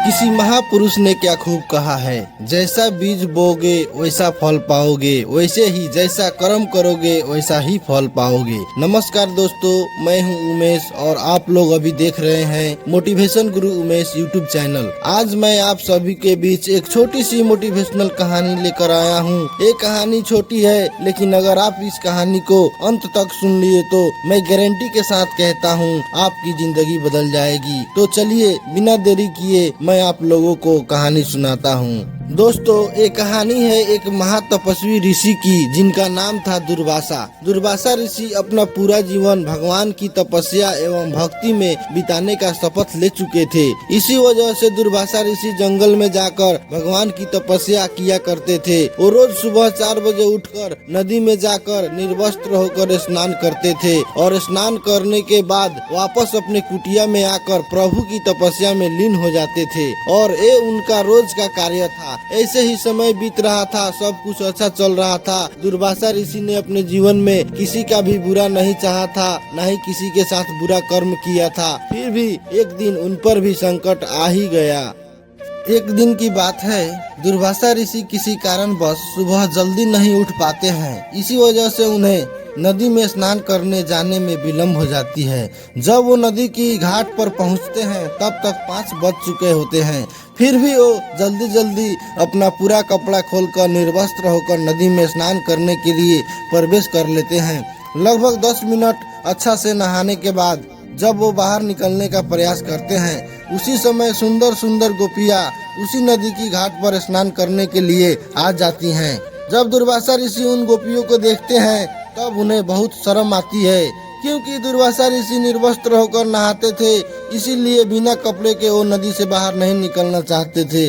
किसी महापुरुष ने क्या खूब कहा है, जैसा बीज बोगे वैसा फल पाओगे, वैसे ही जैसा कर्म करोगे वैसा ही फल पाओगे। नमस्कार दोस्तों, मैं हूं उमेश और आप लोग अभी देख रहे हैं मोटिवेशन गुरु उमेश यूट्यूब चैनल। आज मैं आप सभी के बीच एक छोटी सी मोटिवेशनल कहानी लेकर आया हूं। ये कहानी छोटी है, लेकिन अगर आप इस कहानी को अंत तक सुन लिए तो मैं गारंटी के साथ कहता हूं आपकी जिंदगी बदल जाएगी। तो चलिए बिना देरी किए मैं आप लोगों को कहानी सुनाता हूँ। दोस्तों, ये कहानी है एक महातपस्वी ऋषि की, जिनका नाम था दुर्वासा। दुर्वासा ऋषि अपना पूरा जीवन भगवान की तपस्या एवं भक्ति में बिताने का शपथ ले चुके थे। इसी वजह से दुर्वासा ऋषि जंगल में जाकर भगवान की तपस्या किया करते थे। वो रोज सुबह 4 बजे उठकर नदी में जाकर निर्वस्त्र होकर स्नान करते थे और स्नान करने के बाद वापस अपने कुटिया में आकर प्रभु की तपस्या में लीन हो जाते थे और ये उनका रोज का कार्य था। ऐसे ही समय बीत रहा था, सब कुछ अच्छा चल रहा था। दुर्वासा ऋषि ने अपने जीवन में किसी का भी बुरा नहीं चाहा था, न ही किसी के साथ बुरा कर्म किया था। फिर भी एक दिन उन पर भी संकट आ ही गया। एक दिन की बात है, दुर्वासा ऋषि किसी कारणवश सुबह जल्दी नहीं उठ पाते हैं। इसी वजह से उन्हें नदी में स्नान करने जाने में विलम्ब हो जाती है। जब वो नदी की घाट पर पहुंचते हैं तब तक 5 बज चुके होते हैं। फिर भी वो जल्दी जल्दी अपना पूरा कपड़ा खोलकर निर्वस्त्र होकर नदी में स्नान करने के लिए प्रवेश कर लेते हैं। लगभग 10 मिनट अच्छा से नहाने के बाद जब वो बाहर निकलने का प्रयास करते हैं, उसी समय सुंदर सुंदर गोपियाँ उसी नदी की घाट पर स्नान करने के लिए आ जाती हैं। जब दुर्वासा ऋषि उन गोपियों को देखते हैं तब उन्हें बहुत शर्म आती है, क्योंकि दुर्वासा ऋषि निर्वस्त्र होकर नहाते थे, इसीलिए बिना कपड़े के वो नदी से बाहर नहीं निकलना चाहते थे।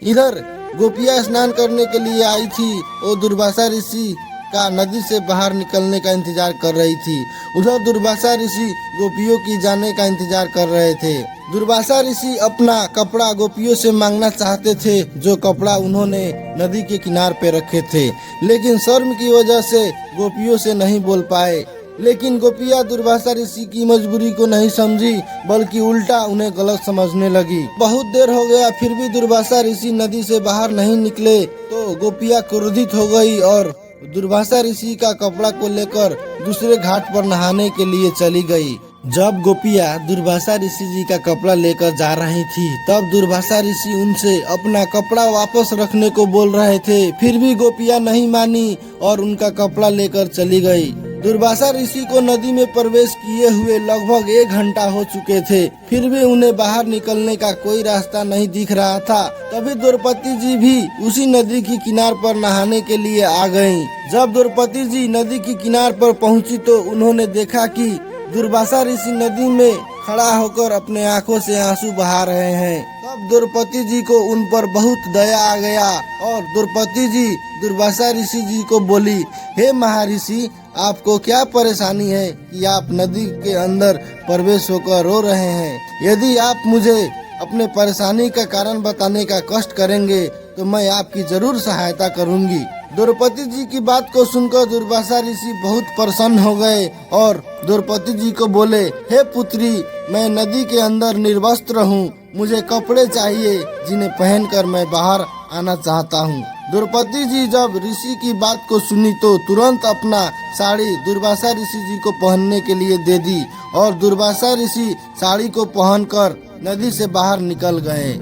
इधर गोपियाँ स्नान करने के लिए आई थी, वो दुर्वासा ऋषि का नदी से बाहर निकलने का इंतजार कर रही थी। उधर दुर्वासा ऋषि गोपियों की जाने का इंतजार कर रहे थे। दुर्वासा ऋषि अपना कपड़ा गोपियों से मांगना चाहते थे, जो कपड़ा उन्होंने नदी के किनार पे रखे थे, लेकिन शर्म की वजह से गोपियों से नहीं बोल पाए। लेकिन गोपियाँ दुर्वासा ऋषि की मजबूरी को नहीं समझी, बल्कि उल्टा उन्हें गलत समझने लगी। बहुत देर हो गया, फिर भी दुर्वासा ऋषि नदी से बाहर नहीं निकले तो गोपियाँ क्रोधित हो गई और दुर्वासा ऋषि का कपड़ा को लेकर दूसरे घाट पर नहाने के लिए चली गई। जब गोपियाँ दुर्वासा ऋषि जी का कपड़ा लेकर जा रही थी, तब दुर्वासा ऋषि उनसे अपना कपड़ा वापस रखने को बोल रहे थे। फिर भी गोपियाँ नहीं मानी और उनका कपड़ा लेकर चली गई। दुर्वासा ऋषि को नदी में प्रवेश किए हुए लगभग 1 घंटा हो चुके थे, फिर भी उन्हें बाहर निकलने का कोई रास्ता नहीं दिख रहा था। तभी द्रौपदी जी भी उसी नदी की किनार पर नहाने के लिए आ गईं। जब द्रौपदी जी नदी की किनार पर पहुंची तो उन्होंने देखा कि दुर्वासा ऋषि नदी में खड़ा होकर अपने आंखों से आंसू बहा रहे हैं। तब द्रौपदी जी को उन पर बहुत दया आ गया और द्रौपदी जी दुर्वासा ऋषि जी को बोली, हे महर्षि, आपको क्या परेशानी है कि आप नदी के अंदर प्रवेश होकर रो रहे हैं? यदि आप मुझे अपने परेशानी का कारण बताने का कष्ट करेंगे तो मैं आपकी जरूर सहायता करूंगी। द्रौपदी जी की बात को सुनकर दुर्वासा ऋषि बहुत प्रसन्न हो गए और द्रौपदी जी को बोले, हे पुत्री, मैं नदी के अंदर निर्वस्त्र हूँ, मुझे कपड़े चाहिए जिन्हें पहनकर मैं बाहर आना चाहता हूँ। द्रौपदी जी जब ऋषि की बात को सुनी तो तुरंत अपना साड़ी दुर्वासा ऋषि जी को पहनने के लिए दे दी और दुर्वासा ऋषि साड़ी को पहनकर नदी से बाहर निकल गए।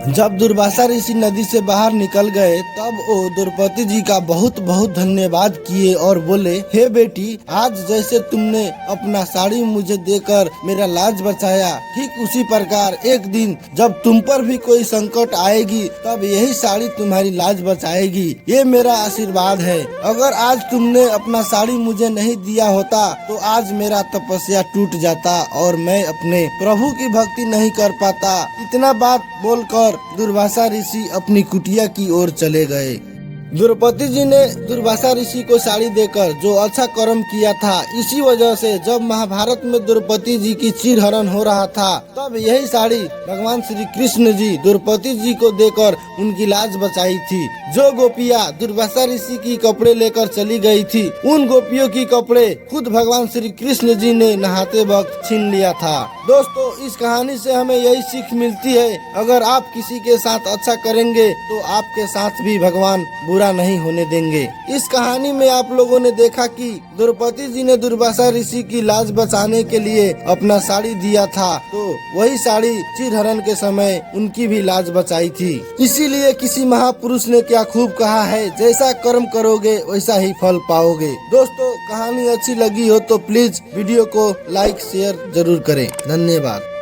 जब दुर्वासा ऋषि नदी से बाहर निकल गए तब वो द्रौपदी जी का बहुत बहुत धन्यवाद किए और बोले, हे बेटी, आज जैसे तुमने अपना साड़ी मुझे देकर मेरा लाज बचाया, ठीक उसी प्रकार एक दिन जब तुम पर भी कोई संकट आएगी तब यही साड़ी तुम्हारी लाज बचाएगी। ये मेरा आशीर्वाद है। अगर आज तुमने अपना साड़ी मुझे नहीं दिया होता तो आज मेरा तपस्या टूट जाता और मैं अपने प्रभु की भक्ति नहीं कर पाता। इतना बात बोलकर दुर्वासा ऋषि अपनी कुटिया की ओर चले गए। द्रौपदी जी ने दुर्वासा ऋषि को साड़ी देकर जो अच्छा कर्म किया था, इसी वजह से जब महाभारत में द्रौपदी जी की चीरहरण हो रहा था, तब यही साड़ी भगवान श्री कृष्ण जी द्रौपदी जी को देकर उनकी लाज बचाई थी। जो गोपियां दुर्वासा ऋषि की कपड़े लेकर चली गई थी, उन गोपियों की कपड़े खुद भगवान श्री कृष्ण जी ने नहाते वक्त छीन लिया था। दोस्तों, इस कहानी से हमें यही सीख मिलती है, अगर आप किसी के साथ अच्छा करेंगे तो आपके साथ भी भगवान बुरा नहीं होने देंगे। इस कहानी में आप लोगों ने देखा कि द्रौपदी जी ने दुर्वासा ऋषि की लाज बचाने के लिए अपना साड़ी दिया था, तो वही साड़ी चीरहरण के समय उनकी भी लाज बचाई थी। इसीलिए किसी महापुरुष ने क्या खूब कहा है, जैसा कर्म करोगे वैसा ही फल पाओगे। दोस्तों, कहानी अच्छी लगी हो तो प्लीज वीडियो को लाइक शेयर जरूर करें। धन्यवाद।